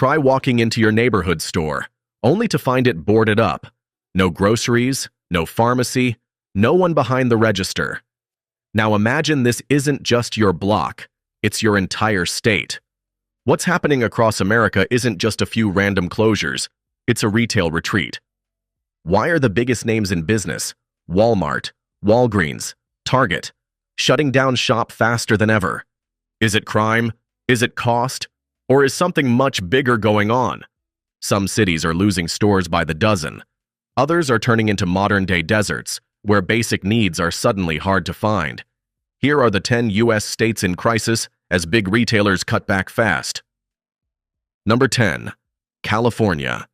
Try walking into your neighborhood store, only to find it boarded up. No groceries, no pharmacy, no one behind the register. Now imagine this isn't just your block, it's your entire state. What's happening across America isn't just a few random closures, it's a retail retreat. Why are the biggest names in business, Walmart, Walgreens, Target, shutting down shop faster than ever? Is it crime? Is it cost? Or is something much bigger going on? Some cities are losing stores by the dozen. Others are turning into modern-day deserts, where basic needs are suddenly hard to find. Here are the 10 U.S. states in crisis as big retailers cut back fast. Number 10. California.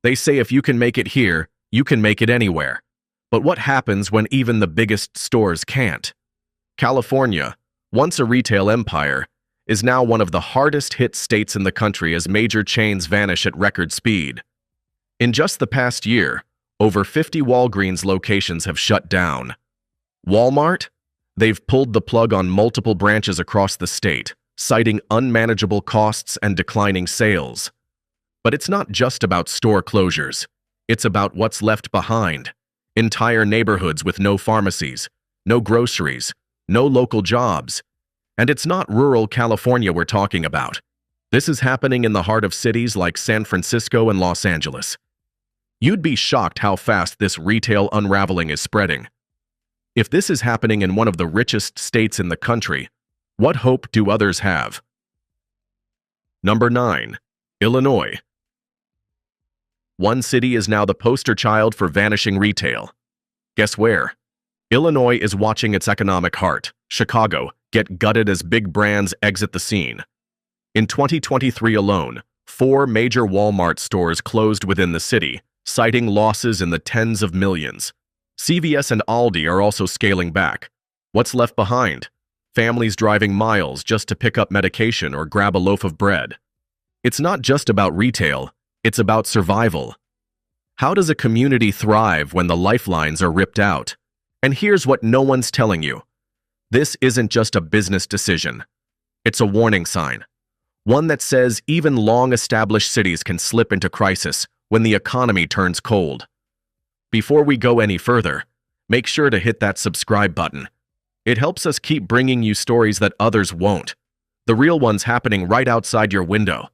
They say if you can make it here, you can make it anywhere. But what happens when even the biggest stores can't? California, once a retail empire, is now one of the hardest-hit states in the country as major chains vanish at record speed. In just the past year, over 50 Walgreens locations have shut down. Walmart? They've pulled the plug on multiple branches across the state, citing unmanageable costs and declining sales. But it's not just about store closures. It's about what's left behind. Entire neighborhoods with no pharmacies, no groceries, no local jobs. And it's not rural California we're talking about. This is happening in the heart of cities like San Francisco and Los Angeles. You'd be shocked how fast this retail unraveling is spreading. If this is happening in one of the richest states in the country, what hope do others have? Number 9. Illinois. One city is now the poster child for vanishing retail. Guess where? Illinois is watching its economic heart, Chicago, get gutted as big brands exit the scene. In 2023 alone, 4 major Walmart stores closed within the city, citing losses in the tens of millions. CVS and Aldi are also scaling back. What's left behind? Families driving miles just to pick up medication or grab a loaf of bread. It's not just about retail, it's about survival. How does a community thrive when the lifelines are ripped out? And here's what no one's telling you. This isn't just a business decision. It's a warning sign. One that says even long-established cities can slip into crisis when the economy turns cold. Before we go any further, make sure to hit that subscribe button. It helps us keep bringing you stories that others won't. The real ones happening right outside your window.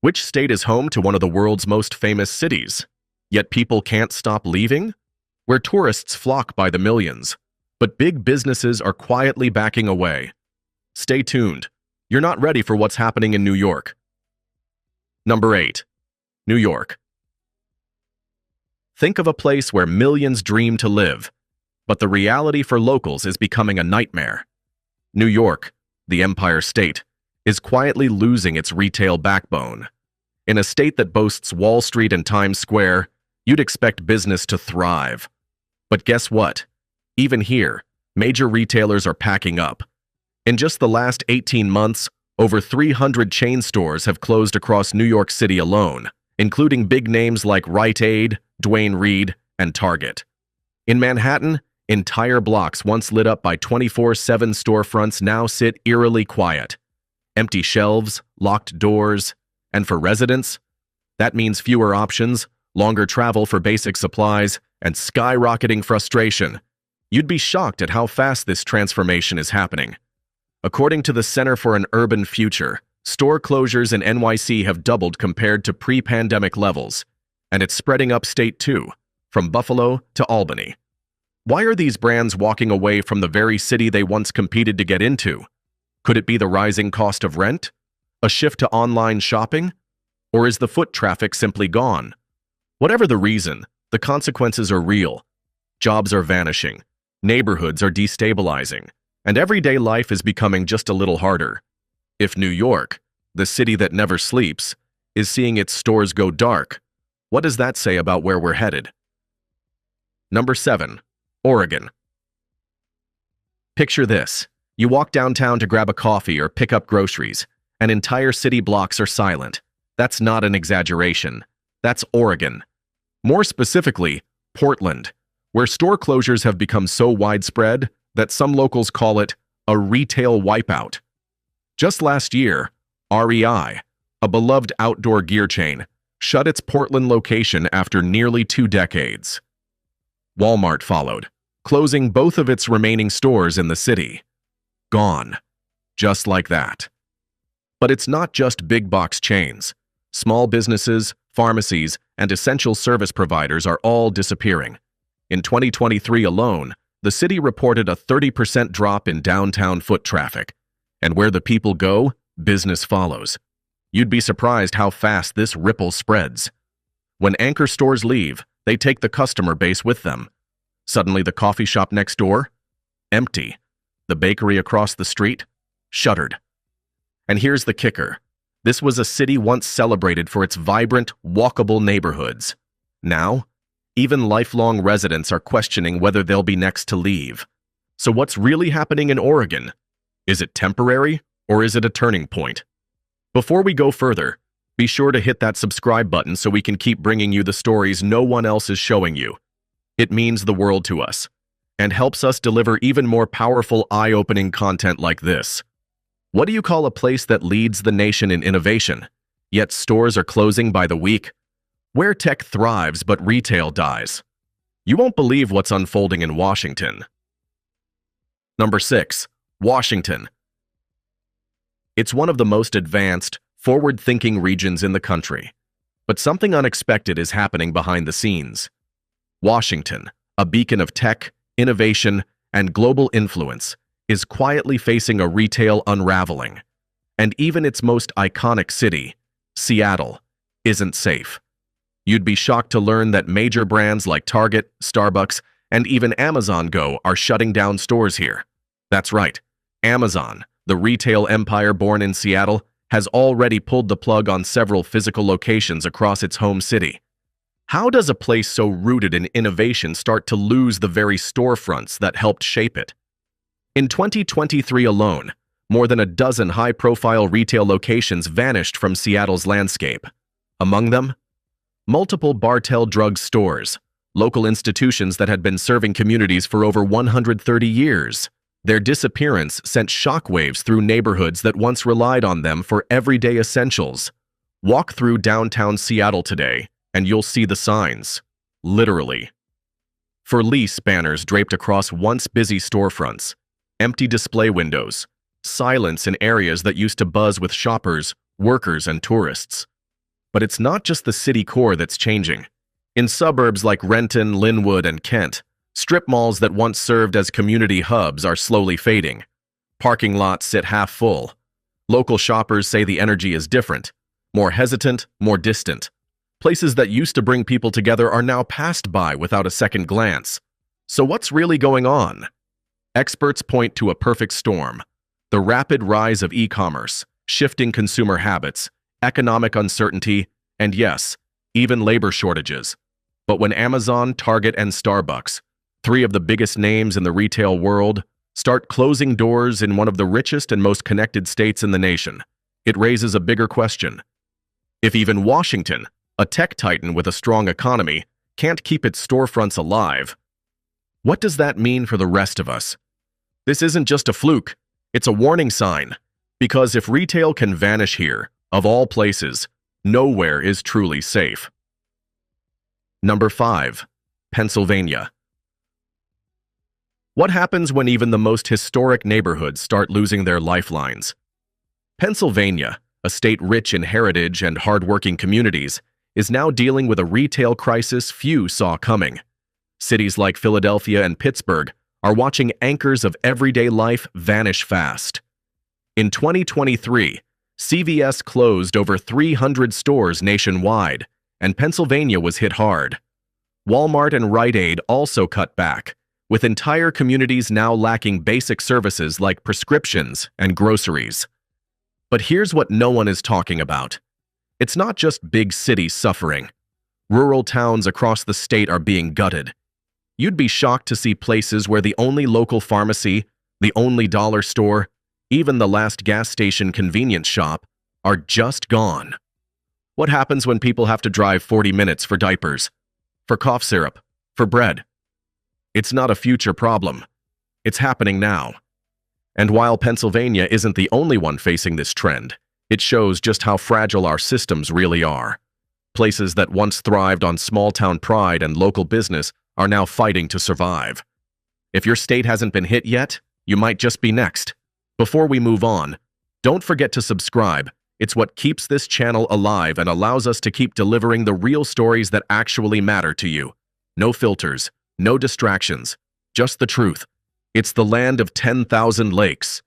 Which state is home to one of the world's most famous cities? Yet people can't stop leaving? Where tourists flock by the millions, but big businesses are quietly backing away. Stay tuned. You're not ready for what's happening in New York. Number 8. New York. Think of a place where millions dream to live, but the reality for locals is becoming a nightmare. New York, the Empire State, is quietly losing its retail backbone. In a state that boasts Wall Street and Times Square, you'd expect business to thrive. But guess what? Even here, major retailers are packing up. In just the last 18 months, over 300 chain stores have closed across New York City alone, including big names like Rite Aid, Duane Reade, and Target. In Manhattan, entire blocks once lit up by 24/7 storefronts now sit eerily quiet. Empty shelves, locked doors, and for residents, that means fewer options, longer travel for basic supplies, and skyrocketing frustration. You'd be shocked at how fast this transformation is happening. According to the Center for an Urban Future, store closures in NYC have doubled compared to pre-pandemic levels, and it's spreading upstate too, from Buffalo to Albany. Why are these brands walking away from the very city they once competed to get into? Could it be the rising cost of rent? A shift to online shopping? Or is the foot traffic simply gone? Whatever the reason, the consequences are real. Jobs are vanishing, neighborhoods are destabilizing, and everyday life is becoming just a little harder. If New York, the city that never sleeps, is seeing its stores go dark, what does that say about where we're headed? Number 7. Oregon. Picture this. You walk downtown to grab a coffee or pick up groceries, and entire city blocks are silent. That's not an exaggeration. That's Oregon. More specifically, Portland, where store closures have become so widespread that some locals call it a retail wipeout. Just last year, REI, a beloved outdoor gear chain, shut its Portland location after nearly 2 decades. Walmart followed, closing both of its remaining stores in the city. Gone. Just like that. But it's not just big box chains. Small businesses, pharmacies, and essential service providers are all disappearing. In 2023 alone, the city reported a 30% drop in downtown foot traffic. And where the people go, business follows. You'd be surprised how fast this ripple spreads. When anchor stores leave, they take the customer base with them. Suddenly the coffee shop next door? Empty. The bakery across the street? Shuttered. And here's the kicker. This was a city once celebrated for its vibrant, walkable neighborhoods. Now, even lifelong residents are questioning whether they'll be next to leave. So what's really happening in Oregon? Is it temporary, or is it a turning point? Before we go further, be sure to hit that subscribe button so we can keep bringing you the stories no one else is showing you. It means the world to us, and helps us deliver even more powerful, eye-opening content like this. What do you call a place that leads the nation in innovation, yet stores are closing by the week? Where tech thrives but retail dies. You won't believe what's unfolding in Washington. Number 6. Washington. It's one of the most advanced, forward-thinking regions in the country. But something unexpected is happening behind the scenes. Washington, a beacon of tech, innovation, and global influence, is quietly facing a retail unraveling. And even its most iconic city, Seattle, isn't safe. You'd be shocked to learn that major brands like Target, Starbucks, and even Amazon Go are shutting down stores here. That's right, Amazon, the retail empire born in Seattle, has already pulled the plug on several physical locations across its home city. How does a place so rooted in innovation start to lose the very storefronts that helped shape it? In 2023 alone, more than a dozen high-profile retail locations vanished from Seattle's landscape. Among them, multiple Bartell drug stores, local institutions that had been serving communities for over 130 years. Their disappearance sent shockwaves through neighborhoods that once relied on them for everyday essentials. Walk through downtown Seattle today, and you'll see the signs. Literally. For lease banners draped across once busy storefronts, empty display windows, silence in areas that used to buzz with shoppers, workers, and tourists. But it's not just the city core that's changing. In suburbs like Renton, Linwood, and Kent, strip malls that once served as community hubs are slowly fading. Parking lots sit half full. Local shoppers say the energy is different, more hesitant, more distant. Places that used to bring people together are now passed by without a second glance. So what's really going on? Experts point to a perfect storm: the rapid rise of e-commerce, shifting consumer habits, economic uncertainty, and yes, even labor shortages. But when Amazon, Target, and Starbucks, 3 of the biggest names in the retail world, start closing doors in one of the richest and most connected states in the nation, it raises a bigger question. If even Washington, a tech titan with a strong economy, can't keep its storefronts alive, what does that mean for the rest of us? This isn't just a fluke, it's a warning sign. Because if retail can vanish here, of all places, nowhere is truly safe. Number 5. Pennsylvania. What happens when even the most historic neighborhoods start losing their lifelines? Pennsylvania, a state rich in heritage and hardworking communities, is now dealing with a retail crisis few saw coming. Cities like Philadelphia and Pittsburgh are watching anchors of everyday life vanish fast. In 2023, CVS closed over 300 stores nationwide, and Pennsylvania was hit hard. Walmart and Rite Aid also cut back, with entire communities now lacking basic services like prescriptions and groceries. But here's what no one is talking about. It's not just big cities suffering. Rural towns across the state are being gutted. You'd be shocked to see places where the only local pharmacy, the only dollar store, even the last gas station convenience shop, are just gone. What happens when people have to drive 40 minutes for diapers, for cough syrup, for bread? It's not a future problem. It's happening now. And while Pennsylvania isn't the only one facing this trend, It shows just how fragile our systems really are. Places that once thrived on small-town pride and local business are now fighting to survive. If your state hasn't been hit yet, you might just be next. Before we move on, don't forget to subscribe. It's what keeps this channel alive and allows us to keep delivering the real stories that actually matter to you. No filters, no distractions, just the truth. It's the land of 10,000 lakes.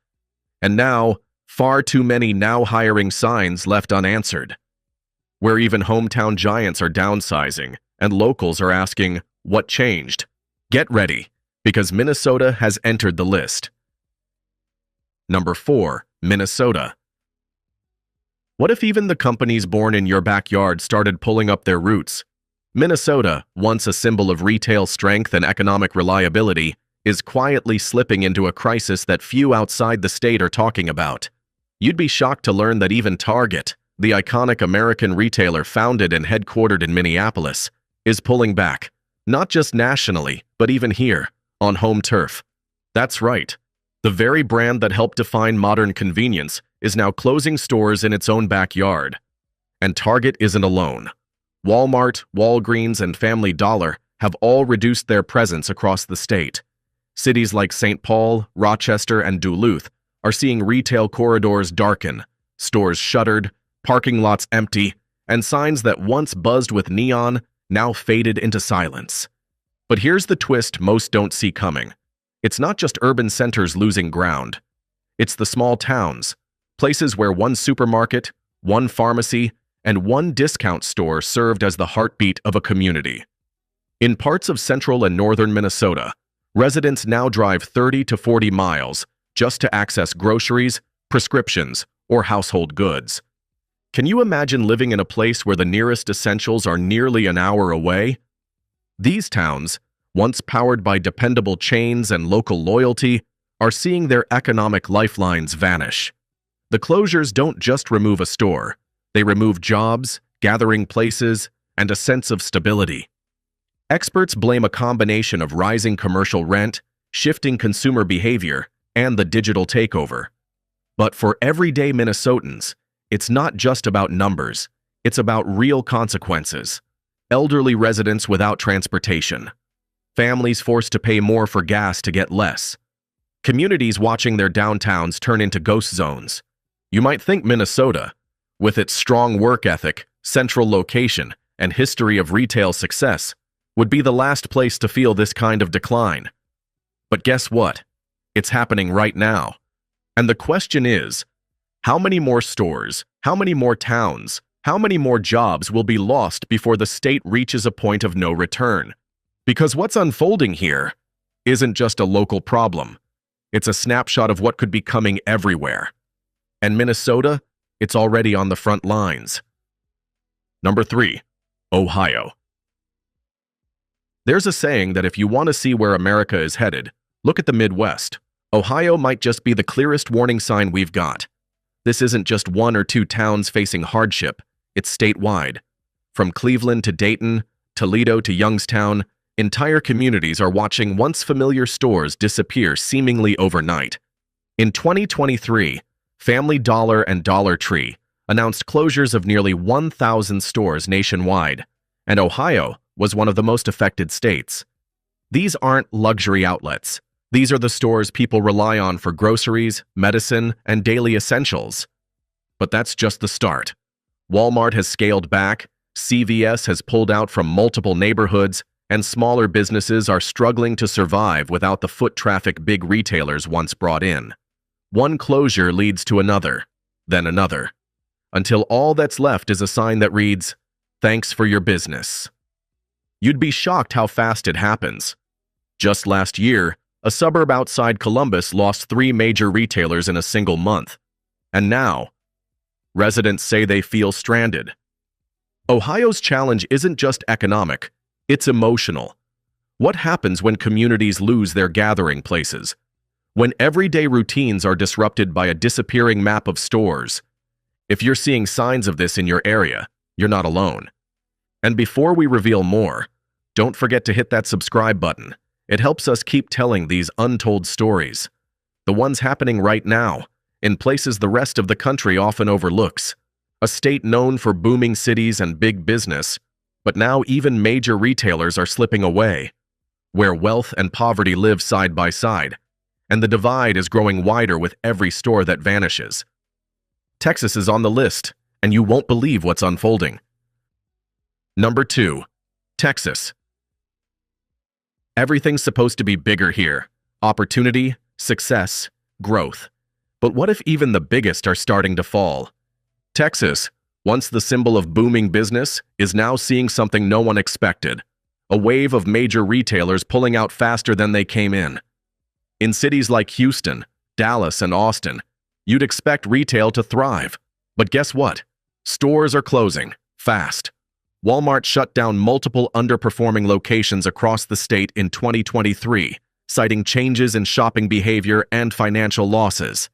And now, far too many now hiring signs left unanswered. Where even hometown giants are downsizing and locals are asking, what changed? Get ready, because Minnesota has entered the list. Number 4, Minnesota. What if even the companies born in your backyard started pulling up their roots? Minnesota, once a symbol of retail strength and economic reliability, is quietly slipping into a crisis that few outside the state are talking about. You'd be shocked to learn that even Target, the iconic American retailer founded and headquartered in Minneapolis, is pulling back, not just nationally, but even here, on home turf. That's right. The very brand that helped define modern convenience is now closing stores in its own backyard. And Target isn't alone. Walmart, Walgreens, and Family Dollar have all reduced their presence across the state. Cities like St. Paul, Rochester, and Duluth are seeing retail corridors darken, stores shuttered, parking lots empty, and signs that once buzzed with neon now faded into silence. But here's the twist most don't see coming. It's not just urban centers losing ground. It's the small towns, places where one supermarket, one pharmacy, and one discount store served as the heartbeat of a community. In parts of central and northern Minnesota, residents now drive 30 to 40 miles just to access groceries, prescriptions, or household goods. Can you imagine living in a place where the nearest essentials are nearly an hour away? These towns, once powered by dependable chains and local loyalty, are seeing their economic lifelines vanish. The closures don't just remove a store. They remove jobs, gathering places, and a sense of stability. Experts blame a combination of rising commercial rent, shifting consumer behavior, and the digital takeover. But for everyday Minnesotans, it's not just about numbers. It's about real consequences. Elderly residents without transportation. Families forced to pay more for gas to get less. Communities watching their downtowns turn into ghost zones. You might think Minnesota, with its strong work ethic, central location, and history of retail success, would be the last place to feel this kind of decline. But guess what? It's happening right now. And the question is, how many more stores, how many more towns, how many more jobs will be lost before the state reaches a point of no return? Because what's unfolding here isn't just a local problem. It's a snapshot of what could be coming everywhere. And Minnesota, it's already on the front lines. Number 3, Ohio. There's a saying that if you want to see where America is headed, look at the Midwest. Ohio might just be the clearest warning sign we've got. This isn't just one or two towns facing hardship, it's statewide. From Cleveland to Dayton, Toledo to Youngstown, entire communities are watching once familiar stores disappear seemingly overnight. In 2023, Family Dollar and Dollar Tree announced closures of nearly 1,000 stores nationwide, and Ohio was one of the most affected states. These aren't luxury outlets. These are the stores people rely on for groceries, medicine, and daily essentials. But that's just the start. Walmart has scaled back, CVS has pulled out from multiple neighborhoods, and smaller businesses are struggling to survive without the foot traffic big retailers once brought in. One closure leads to another, then another, until all that's left is a sign that reads, "Thanks for your business." You'd be shocked how fast it happens. Just last year, a suburb outside Columbus lost 3 major retailers in a single month. And now, residents say they feel stranded. Ohio's challenge isn't just economic, it's emotional. What happens when communities lose their gathering places? When everyday routines are disrupted by a disappearing map of stores? If you're seeing signs of this in your area, you're not alone. And before we reveal more, don't forget to hit that subscribe button. It helps us keep telling these untold stories, the ones happening right now, in places the rest of the country often overlooks. A state known for booming cities and big business, but now even major retailers are slipping away, where wealth and poverty live side by side, and the divide is growing wider with every store that vanishes. Texas is on the list, and you won't believe what's unfolding. Number 2. Texas. Everything's supposed to be bigger here. Opportunity, success, growth. But what if even the biggest are starting to fall? Texas, once the symbol of booming business, is now seeing something no one expected. A wave of major retailers pulling out faster than they came in. In cities like Houston, Dallas, and Austin, you'd expect retail to thrive. But guess what? Stores are closing, fast. Walmart shut down multiple underperforming locations across the state in 2023, citing changes in shopping behavior and financial losses.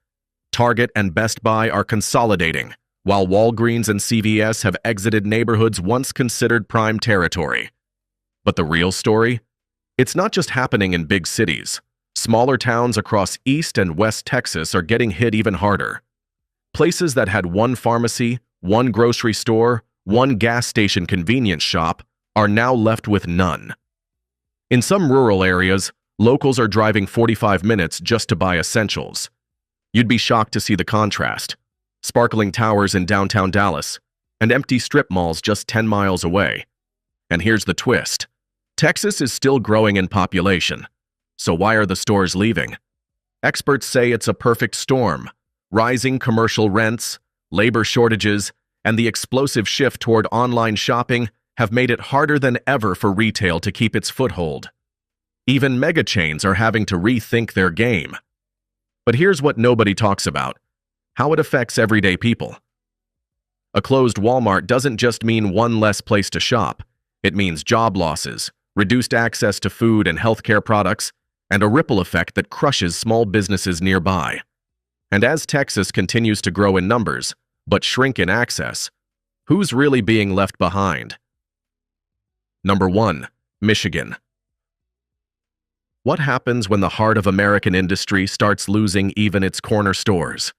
Target and Best Buy are consolidating, while Walgreens and CVS have exited neighborhoods once considered prime territory. But the real story? It's not just happening in big cities. Smaller towns across East and West Texas are getting hit even harder. Places that had one pharmacy, one grocery store, one gas station convenience shop are now left with none. In some rural areas, locals are driving 45 minutes just to buy essentials. You'd be shocked to see the contrast. Sparkling towers in downtown Dallas, and empty strip malls just 10 miles away. And here's the twist. Texas is still growing in population. So why are the stores leaving? Experts say it's a perfect storm. Rising commercial rents, labor shortages, and the explosive shift toward online shopping have made it harder than ever for retail to keep its foothold. Even mega chains are having to rethink their game. But here's what nobody talks about: how it affects everyday people. A closed Walmart doesn't just mean one less place to shop. It means job losses, reduced access to food and healthcare products, and a ripple effect that crushes small businesses nearby. And as Texas continues to grow in numbers, but shrink in access, who's really being left behind? Number 1. Michigan. What happens when the heart of American industry starts losing even its corner stores?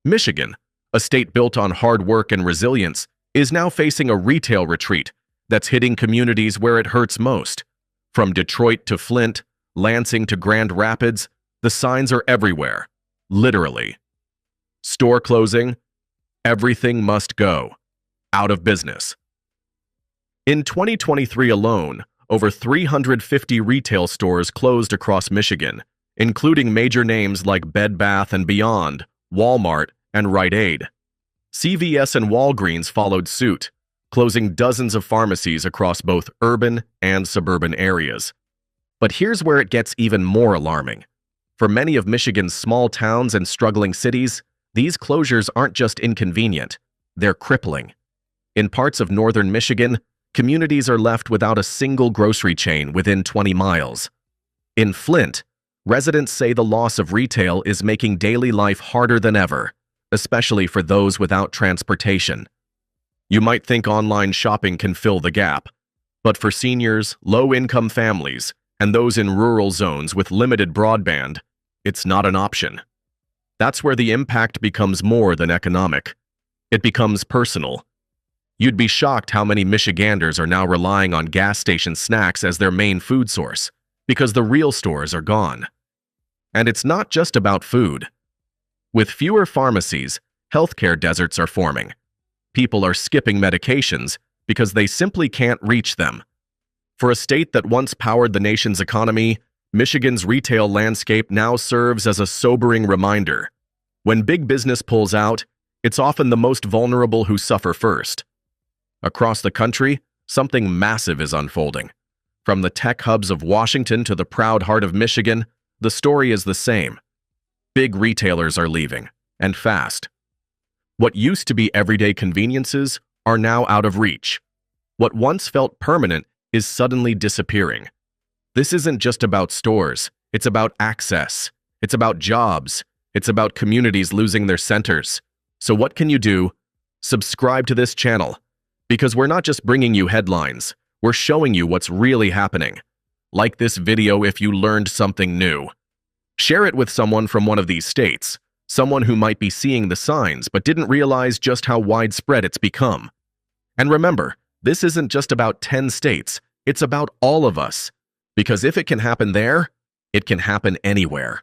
Michigan, a state built on hard work and resilience, is now facing a retail retreat that's hitting communities where it hurts most. From Detroit to Flint, Lansing to Grand Rapids, the signs are everywhere, literally. Store closing, everything must go, out of business. In 2023 alone, over 350 retail stores closed across Michigan, including major names like Bed Bath & Beyond, Walmart, and Rite Aid. CVS and Walgreens followed suit, closing dozens of pharmacies across both urban and suburban areas. But here's where it gets even more alarming. For many of Michigan's small towns and struggling cities, these closures aren't just inconvenient, they're crippling. In parts of northern Michigan, communities are left without a single grocery chain within 20 miles. In Flint, residents say the loss of retail is making daily life harder than ever, especially for those without transportation. You might think online shopping can fill the gap, but for seniors, low-income families, and those in rural zones with limited broadband, it's not an option. That's where the impact becomes more than economic. It becomes personal. You'd be shocked how many Michiganders are now relying on gas station snacks as their main food source, because the real stores are gone. And it's not just about food. With fewer pharmacies, healthcare deserts are forming. People are skipping medications because they simply can't reach them. For a state that once powered the nation's economy, Michigan's retail landscape now serves as a sobering reminder. When big business pulls out, it's often the most vulnerable who suffer first. Across the country, something massive is unfolding. From the tech hubs of Washington to the proud heart of Michigan, the story is the same. Big retailers are leaving, and fast. What used to be everyday conveniences are now out of reach. What once felt permanent is suddenly disappearing. This isn't just about stores, it's about access. It's about jobs. It's about communities losing their centers. So what can you do? Subscribe to this channel, because we're not just bringing you headlines, we're showing you what's really happening. Like this video if you learned something new. Share it with someone from one of these states, Someone who might be seeing the signs but didn't realize just how widespread it's become. And remember, this isn't just about 10 states, it's about all of us. Because if it can happen there, it can happen anywhere.